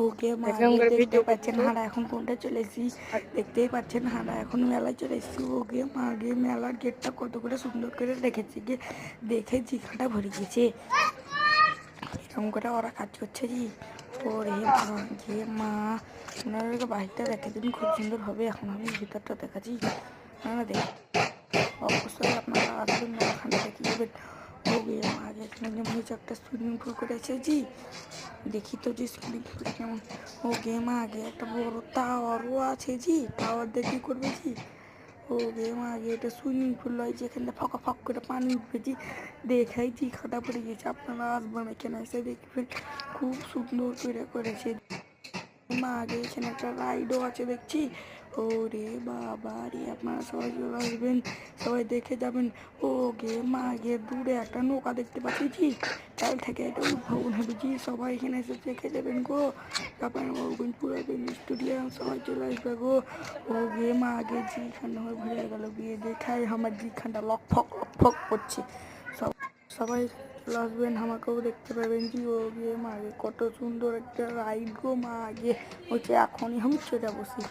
ওকে মাগে দেখতে পাচ্ছেন হাঁড়া এখন কোনটা চলে এসেছি, দেখতেই পাচ্ছেন হাঁড়া এখন মেলায় চলে এসেছি। ওকে মাগে মেলার গেটটা কত করে সুন্দর করে রেখেছি, গিয়ে দেখে জিখাটা ভরে গেছে। এরকম করে ওরা কাজ করছে জি। ওরে মাগে মা, ওনারা বাইকটা রেখে দিন, খুব সুন্দর হবে। এখন আমি ভিতরটা দেখাচ্ছি, না দেখ অবশ্যই আপনারা আসবেন, ওখানে দেখে যাবেন। ওকে মাগে এখানে যেমন হচ্ছে একটা সুইমিং পুল করেছে জি, দেখি তো যে সুইমিং পুলটা কেমন। ও গেম আগে একটা বড় টাওয়ারও আছে জি, টাওয়ার দিয়ে কী করবে জি। ও গেম আগে এটা সুইমিং পুল নয় যেখানে ফকা ফক করে পানি উঠবে জি, দেখাই জি খাটা পড়ে গেছে। আপনারা আসবেন এখানে এসে দেখবেন, খুব সুন্দর করে করেছে। মা আগে এখানে একটা রাইডও আছে দেখছি। ও রে বাবা রে, আপনারা সবাই চলে আসবেন, সবাই দেখে যাবেন। ও গে মা গে দূরে একটা নৌকা দেখতে পাচ্ছি জি, চাল থেকে এটা উদ্ভাবন হবে জি, সবাই এখানে এসে দেখে যাবেন গো। তারপরে পুরাতন স্টুডিয়াম সবাই চলে আসবে গো। ও গে মা আগে জি খান্ডা হয়ে ভরে গেল, গিয়ে দেখাই আমার জি খান্ডা লক ফক করছে। সবাই চলে আসবেন, আমাকেও দেখতে পাবেন জি। ও গিয়ে মা আগে কত সুন্দর একটা রাইড গো মা আগে, হচ্ছে এখনই আমি চলে বসি।